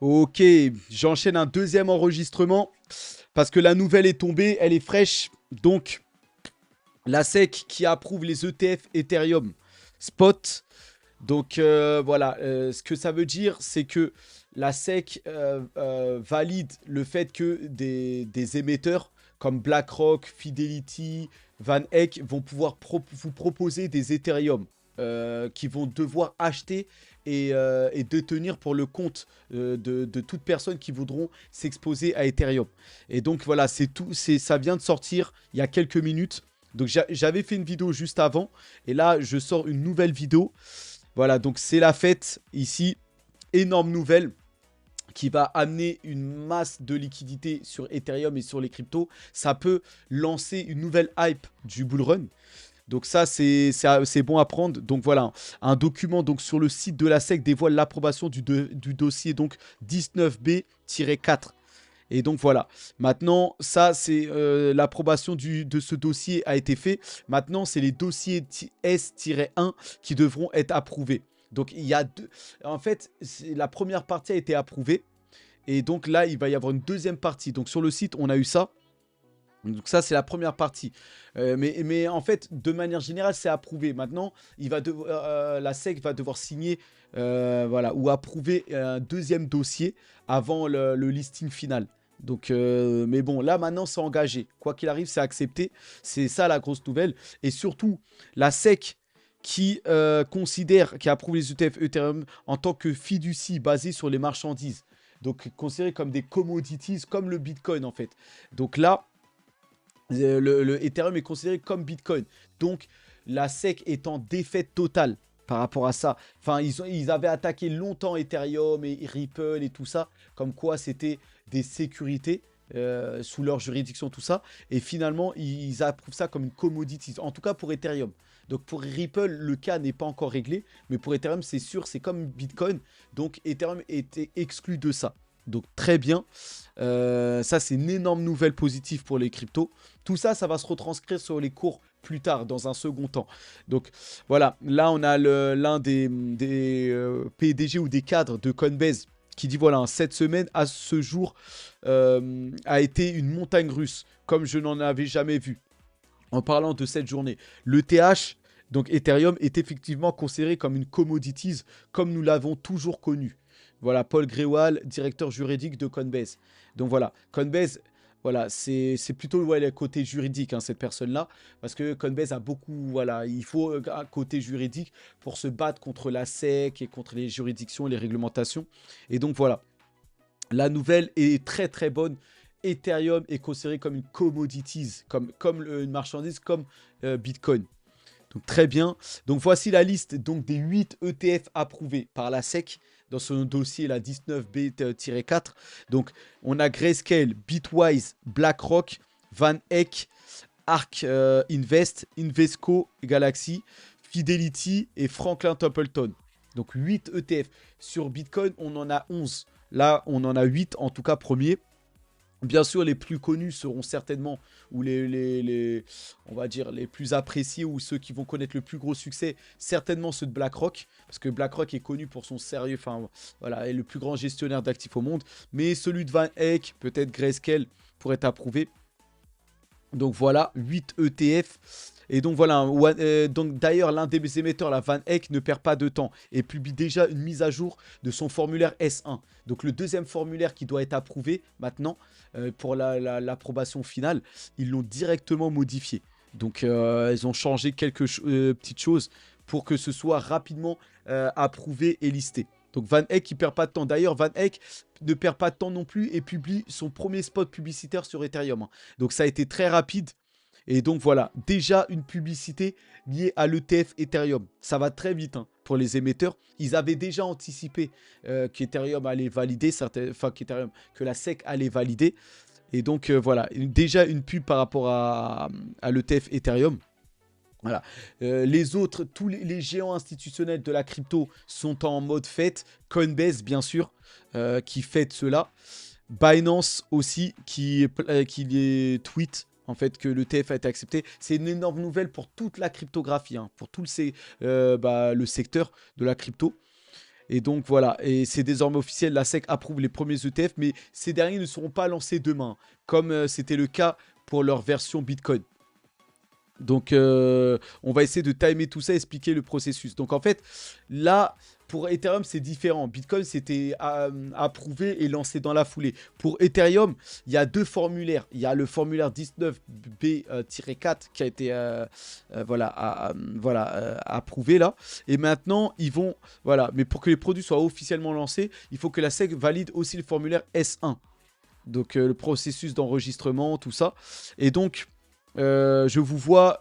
Ok, j'enchaîne un deuxième enregistrement parce que la nouvelle est tombée, elle est fraîche. Donc, la SEC qui approuve les ETF Ethereum Spot. Donc, voilà, ce que ça veut dire, c'est que la SEC valide le fait que des émetteurs comme BlackRock, Fidelity, Van Eck vont pouvoir vous proposer des Ethereum qui vont devoir acheter et détenir pour le compte de toute personne qui voudront s'exposer à Ethereum. Et donc voilà, c'est tout, ça vient de sortir il y a quelques minutes. Donc j'avais fait une vidéo juste avant et là je sors une nouvelle vidéo. Voilà, donc c'est la fête ici. Énorme nouvelle qui va amener une masse de liquidité sur Ethereum et sur les cryptos. Ça peut lancer une nouvelle hype du bull run. Donc ça, c'est bon à prendre. Donc voilà, un document donc, sur le site de la SEC dévoile l'approbation du dossier donc 19B-4. Et donc voilà, maintenant ça c'est l'approbation de ce dossier a été fait. Maintenant c'est les dossiers S-1 qui devront être approuvés. Donc il y a deux. En fait, la première partie a été approuvée. Et donc là, il va y avoir une deuxième partie. Donc sur le site, on a eu ça. Donc ça, c'est la première partie. Mais en fait, de manière générale, c'est approuvé. Maintenant, la SEC va devoir signer voilà, ou approuver un deuxième dossier avant le listing final. Donc, mais bon, là maintenant, c'est engagé. Quoi qu'il arrive, c'est accepté. C'est ça la grosse nouvelle. Et surtout, la SEC qui qui approuve les ETF Ethereum en tant que fiducie basée sur les marchandises. Donc, considéré comme des commodities, comme le Bitcoin en fait. Donc là, le Ethereum est considéré comme Bitcoin. Donc, la SEC est en défaite totale par rapport à ça. Enfin, ils avaient attaqué longtemps Ethereum et Ripple et tout ça, comme quoi c'était des sécurités sous leur juridiction, tout ça. Et finalement, ils approuvent ça comme une commodity, en tout cas pour Ethereum. Donc pour Ripple, le cas n'est pas encore réglé, mais pour Ethereum, c'est sûr, c'est comme Bitcoin. Donc Ethereum était exclu de ça. Donc très bien. Ça, c'est une énorme nouvelle positive pour les cryptos. Tout ça, ça va se retranscrire sur les cours plus tard, dans un second temps. Donc voilà, là, on a l'un des PDG ou des cadres de Coinbase qui dit voilà, cette semaine, à ce jour, a été une montagne russe, comme je n'en avais jamais vu. En parlant de cette journée, le TH, donc Ethereum, est effectivement considéré comme une commodities, comme nous l'avons toujours connu. Voilà, Paul Grewal, directeur juridique de Coinbase. Donc voilà, Coinbase, voilà, c'est plutôt le côté juridique, hein, cette personne-là, parce que Coinbase a beaucoup, voilà, il faut un côté juridique pour se battre contre la SEC et contre les juridictions et les réglementations. Et donc voilà, la nouvelle est très très bonne. Ethereum est considéré comme une commodities, comme une marchandise, comme Bitcoin. Donc très bien. Donc voici la liste donc, des 8 ETF approuvés par la SEC dans son dossier la 19B-4. Donc on a Grayscale, Bitwise, BlackRock, Van Eck, Ark Invest, Invesco Galaxy, Fidelity et Franklin Templeton. Donc 8 ETF. Sur Bitcoin, on en a 11. Là, on en a 8 en tout cas premier. Bien sûr, les plus connus seront certainement, ou on va dire, les plus appréciés, ou ceux qui vont connaître le plus gros succès, certainement ceux de BlackRock, parce que BlackRock est connu pour son sérieux, enfin, voilà, est le plus grand gestionnaire d'actifs au monde, mais celui de Van Eck, peut-être Grayscale, pourrait être approuvé. Donc voilà, 8 ETF. Et donc voilà, donc d'ailleurs l'un des émetteurs, la Van Eck, ne perd pas de temps et publie déjà une mise à jour de son formulaire S1. Donc le deuxième formulaire qui doit être approuvé maintenant pour l'approbation finale, ils l'ont directement modifié. Donc ils ont changé quelques petites choses pour que ce soit rapidement approuvé et listé. Donc Van Eck, il perd pas de temps. D'ailleurs, Van Eck ne perd pas de temps non plus et publie son premier spot publicitaire sur Ethereum. Donc ça a été très rapide. Et donc voilà, déjà une publicité liée à l'ETF Ethereum. Ça va très vite hein, pour les émetteurs. Ils avaient déjà anticipé qu'Ethereum allait valider, que la SEC allait valider. Et donc voilà, déjà une pub par rapport à l'ETF Ethereum. Voilà. Les autres, tous les géants institutionnels de la crypto sont en mode fête. Coinbase, bien sûr, qui fête cela. Binance aussi, qui les tweet en fait que le TF a été accepté. C'est une énorme nouvelle pour toute la cryptographie, hein, pour tout le secteur de la crypto. Et donc voilà, et c'est désormais officiel, la SEC approuve les premiers ETF, mais ces derniers ne seront pas lancés demain, comme c'était le cas pour leur version Bitcoin. Donc, on va essayer de timer tout ça, expliquer le processus. Donc, en fait, là, pour Ethereum, c'est différent. Bitcoin, c'était approuvé et lancé dans la foulée. Pour Ethereum, il y a deux formulaires. Il y a le formulaire 19B-4 qui a été approuvé là. Et maintenant, ils vont... Voilà. Mais pour que les produits soient officiellement lancés, il faut que la SEC valide aussi le formulaire S1. Donc, le processus d'enregistrement, tout ça. Et donc... je vous vois,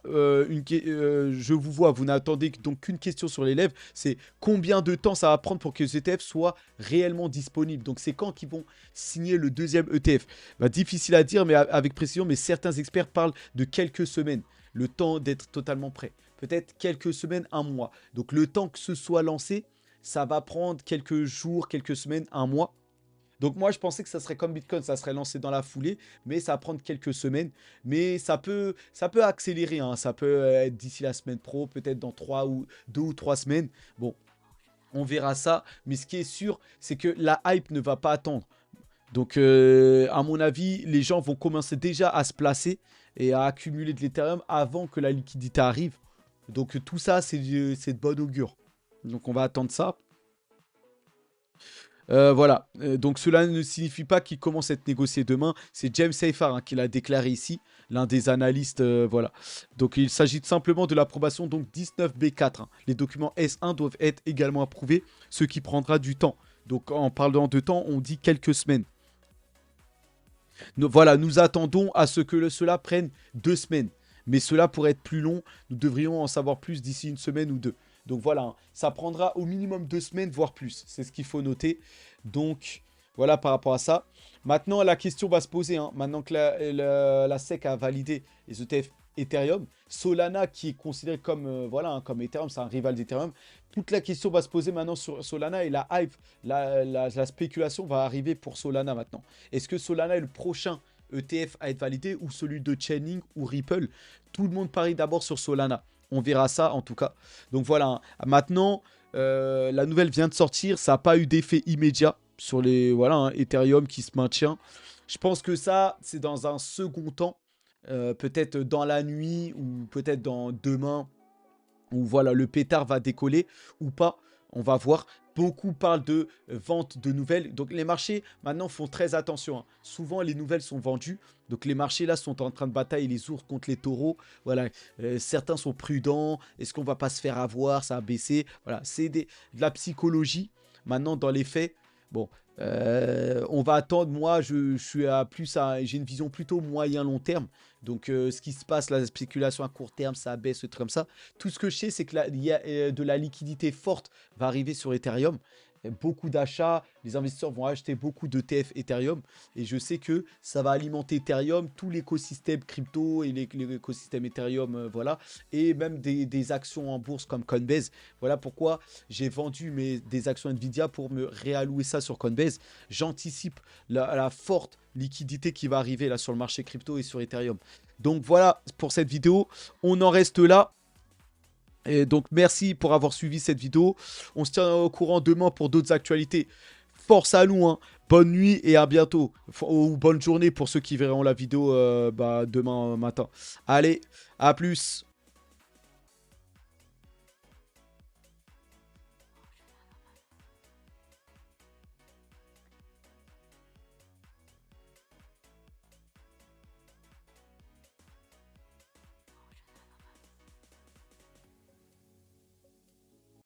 vous n'attendez donc qu'une question sur les lèvres, c'est combien de temps ça va prendre pour que les ETF soient réellement disponibles. Donc c'est quand qu'ils vont signer le deuxième ETF. Bah, difficile à dire mais avec précision, mais certains experts parlent de quelques semaines, le temps d'être totalement prêt. Peut-être quelques semaines, un mois. Donc le temps que ce soit lancé, ça va prendre quelques jours, quelques semaines, un mois. Donc moi, je pensais que ça serait comme Bitcoin, ça serait lancé dans la foulée, mais ça va prendre quelques semaines. Mais ça peut accélérer, hein. Ça peut être d'ici la semaine pro, peut-être dans 2 ou 3 semaines. Bon, on verra ça. Mais ce qui est sûr, c'est que la hype ne va pas attendre. Donc, à mon avis, les gens vont commencer déjà à se placer et à accumuler de l'Ethereum avant que la liquidité arrive. Donc tout ça, c'est de bonne augure. Donc on va attendre ça. Voilà, donc cela ne signifie pas qu'il commence à être négocié demain. C'est James Seyfarth qui l'a déclaré ici, l'un des analystes. Voilà. Donc il s'agit simplement de l'approbation donc 19B4. Les documents S1 doivent être également approuvés, ce qui prendra du temps. Donc en parlant de temps, on dit quelques semaines. Voilà, nous attendons à ce que cela prenne 2 semaines. Mais cela pourrait être plus long. Nous devrions en savoir plus d'ici une semaine ou deux. Donc voilà, hein, ça prendra au minimum 2 semaines, voire plus. C'est ce qu'il faut noter. Donc voilà par rapport à ça. Maintenant, la question va se poser. Hein, maintenant que la SEC a validé les ETF Ethereum, Solana qui est considéré comme, comme Ethereum, c'est un rival d'Ethereum. Toute la question va se poser maintenant sur Solana et la hype, la spéculation va arriver pour Solana maintenant. Est-ce que Solana est le prochain ETF à être validé ou celui de Chainlink ou Ripple? Tout le monde parie d'abord sur Solana. On verra ça en tout cas. Donc voilà, maintenant, la nouvelle vient de sortir. Ça n'a pas eu d'effet immédiat sur les Ethereum qui se maintient. Je pense que ça, c'est dans un second temps. Peut-être dans la nuit ou peut-être dans demain. Où voilà, le pétard va décoller ou pas. On va voir. Beaucoup parlent de vente de nouvelles. Donc les marchés maintenant font très attention. Hein. Souvent les nouvelles sont vendues. Donc les marchés là sont en train de batailler les ours contre les taureaux. Voilà, certains sont prudents. Est-ce qu'on va pas se faire avoir? Ça a baissé. Voilà, c'est de la psychologie. Maintenant dans les faits, bon, on va attendre. Moi, je suis j'ai une vision plutôt moyen-long terme. Donc, ce qui se passe, la spéculation à court terme, ça baisse, truc comme ça. Tout ce que je sais, c'est que il y a de la liquidité forte va arriver sur Ethereum. Beaucoup d'achats, les investisseurs vont acheter beaucoup d'ETF Ethereum et je sais que ça va alimenter Ethereum, tout l'écosystème crypto et l'écosystème Ethereum, voilà, et même des actions en bourse comme Coinbase. Voilà pourquoi j'ai vendu des actions Nvidia pour me réallouer ça sur Coinbase. J'anticipe la forte liquidité qui va arriver là sur le marché crypto et sur Ethereum. Donc voilà pour cette vidéo, on en reste là. Et donc merci pour avoir suivi cette vidéo. On se tient au courant demain pour d'autres actualités. Force à nous, hein. Bonne nuit et à bientôt. Ou bonne journée pour ceux qui verront la vidéo demain matin. Allez, à plus.